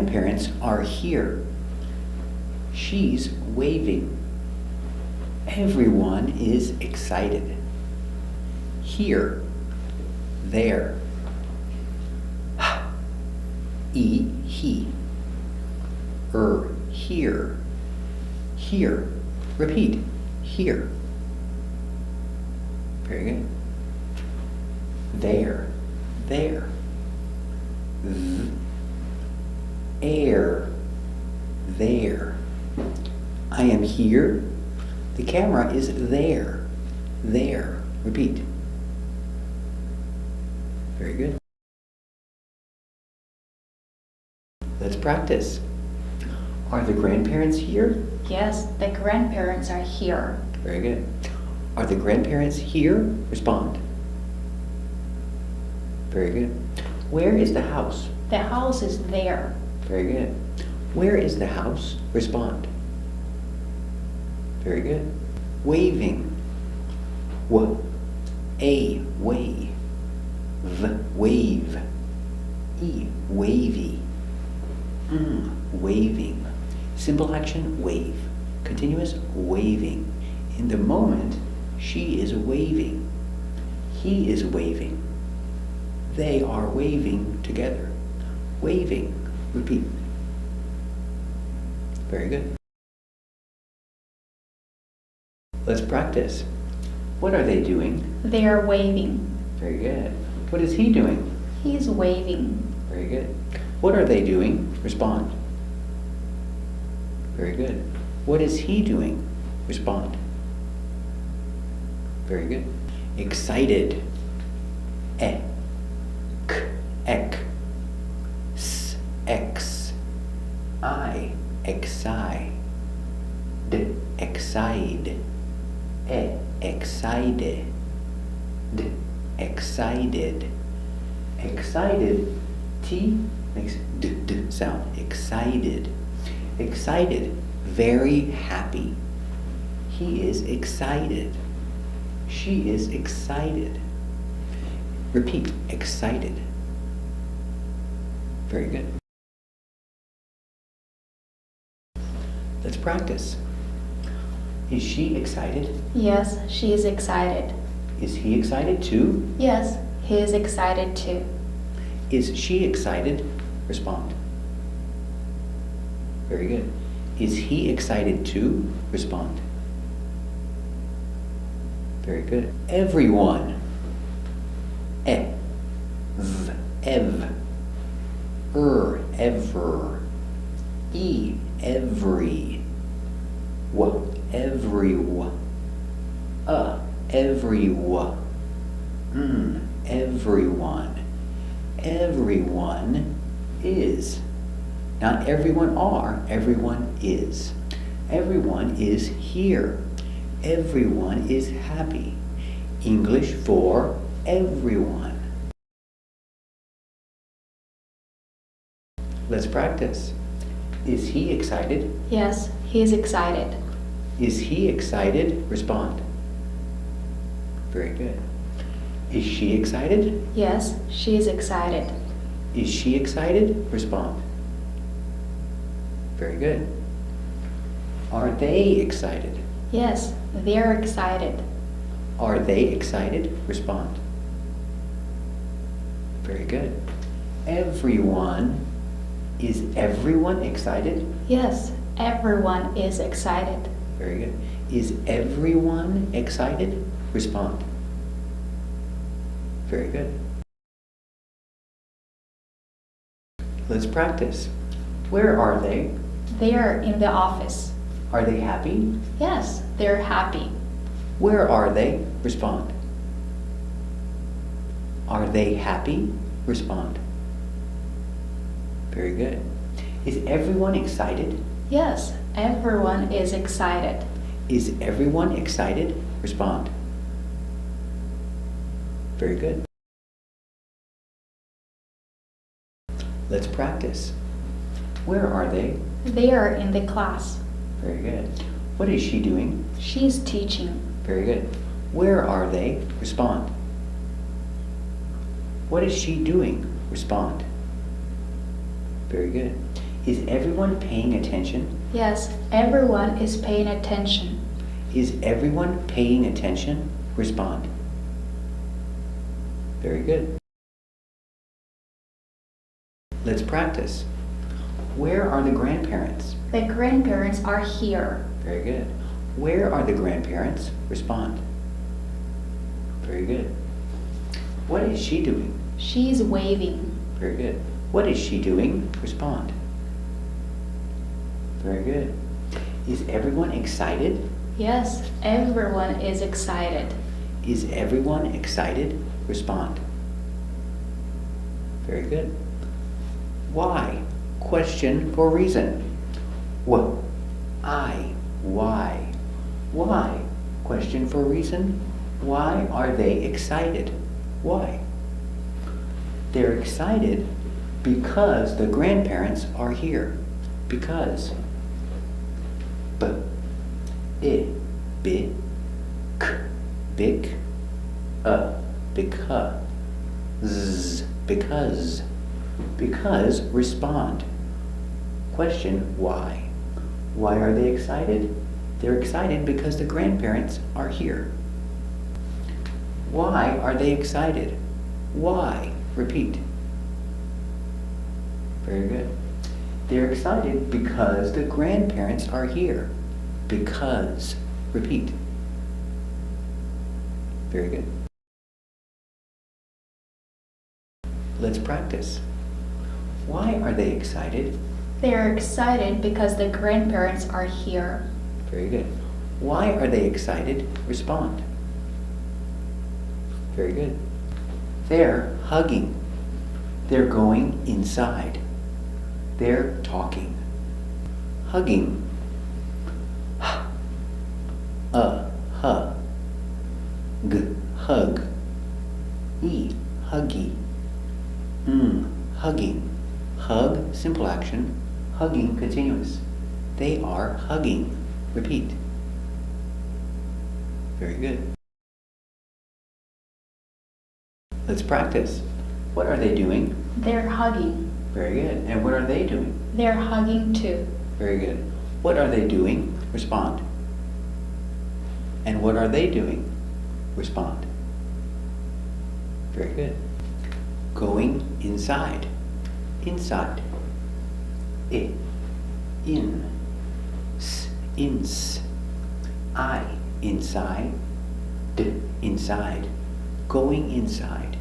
grandparents are here. She's waving. Everyone is excited. Here, there. He. Here. Here. Repeat. Here. Very good. There. There. Air. There. I am here. The camera is there. There. Repeat. Very good. Let's practice. Are the grandparents here? Yes, the grandparents are here. Very good. Are the grandparents here? Respond. Very good. Where is the house? The house is there. Very good. Where is the house? Respond. Very good. Waving. A wave. Wave. Wavy. Waving. Simple action, wave. Continuous, waving. In the moment, she is waving. He is waving. They are waving together. Waving. Repeat. Very good. Let's practice. What are they doing? They are waving. Very good. What is he doing? He is waving. Very good. What are they doing? Respond. Very good. What is he doing? Respond. Very good. Excited. Ek. X. I. Excite. Excited. Excited. Excited. Excited. T makes d sound. Excited. Excited. Very happy. He is excited. She is excited. Repeat. Excited. Very good. Let's practice. Is she excited? Yes, she is excited. Is he excited too? Yes, he is excited too. Is she excited? Respond. Very good. Is he excited too? Respond. Very good. Everyone. Ev. Ever. Every. Everyone. Everyone. Everyone is. Not everyone are, everyone is. Everyone is here. Everyone is happy. English for everyone. Let's practice. Is he excited? Yes, he is excited. Is he excited? Respond. Very good. Is she excited? Yes, she is excited. Is she excited? Respond. Very good. Are they excited? Yes, they are excited. Are they excited? Respond. Very good. Everyone. Is everyone excited? Yes, everyone is excited. Very good. Is everyone excited? Respond. Very good. Let's practice. Where are they? They are in the office. Are they happy? Yes, they're happy. Where are they? Respond. Are they happy? Respond. Very good. Is everyone excited? Yes, everyone is excited. Is everyone excited? Respond. Very good. Let's practice. Where are they? They are in the class. Very good. What is she doing? She's teaching. Very good. Where are they? Respond. What is she doing? Respond. Very good. Is everyone paying attention? Yes, everyone is paying attention. Is everyone paying attention? Respond. Very good. Let's practice. Where are the grandparents? The grandparents are here. Very good. Where are the grandparents? Respond. Very good. What is she doing? She's waving. Very good. What is she doing? Respond. Very good. Is everyone excited? Yes, everyone is excited. Is everyone excited? Respond. Very good. Why? Question for reason. What? Why? Why? Question for reason. Why are they excited? Why? They're excited because the grandparents are here. Because. Big, because. Because, respond. Question, why? Why are they excited? They're excited because the grandparents are here. Why are they excited? Why? Repeat. Very good. They're excited because the grandparents are here. Because. Repeat. Very good. Let's practice. Why are they excited? They're excited because the grandparents are here. Very good. Why are they excited? Respond. Very good. They're hugging. They're going inside. They're talking. Hugging. Hug. Huggy. Hugging. Hug, simple action. Hugging, continuous. They are hugging. Repeat. Very good. Let's practice. What are they doing? They're hugging. Very good. And what are they doing? They're hugging too. Very good. What are they doing? Respond. And what are they doing? Respond. Very good. Going inside. Inside. In. Ins. Inside. Inside. Going inside.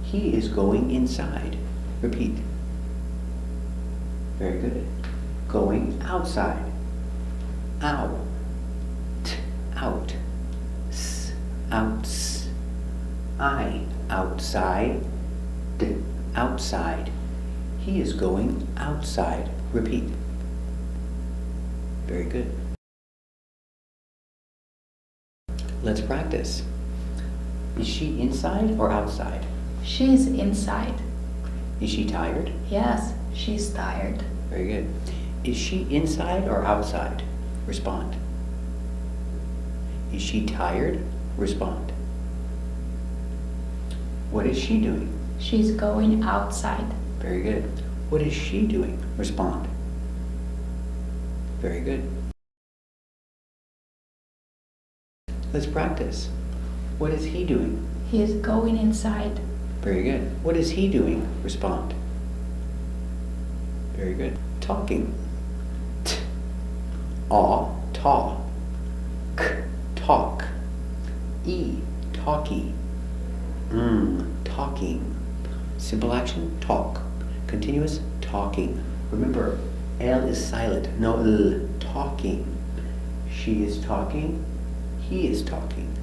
He is going inside. Repeat. Very good. Going outside. Out. Outs. Outside. Outside. He is going outside. Repeat. Very good. Let's practice. Is she inside or outside? She's inside. Is she tired? Yes, she's tired. Very good. Is she inside or outside? Respond. Is she tired? Respond. What is she doing? She's going outside. Very good. What is she doing? Respond. Very good. Let's practice. What is he doing? He is going inside. Very good. What is he doing? Respond. Very good. Talking. Taw. Talk. Talkie. Talking. Simple action, talk. Continuous, talking. Remember, L is silent, no L. Talking. She is talking. He is talking.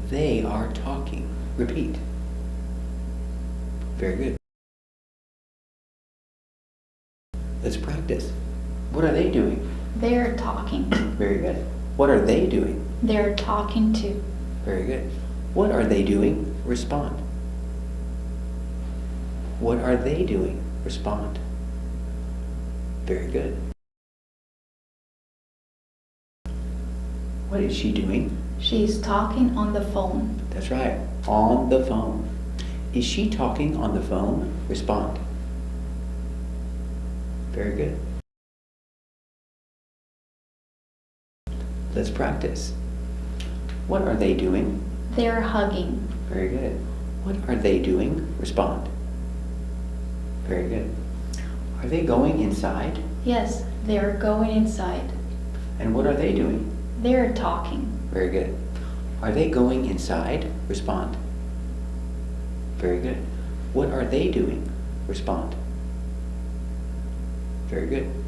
They are talking. Repeat. Very good. Let's practice. What are they doing? They're talking. Very good. What are they doing? They're talking too. Very good. What are they doing? Respond. What are they doing? Respond. Very good. What is she doing? She's talking on the phone. That's right. On the phone. Is she talking on the phone? Respond. Very good. Let's practice. What are they doing? They're hugging. Very good. What are they doing? Respond. Very good. Are they going inside? Yes, they're going inside. And what are they doing? They're talking. Very good. Are they going inside? Respond. Very good. What are they doing? Respond. Very good.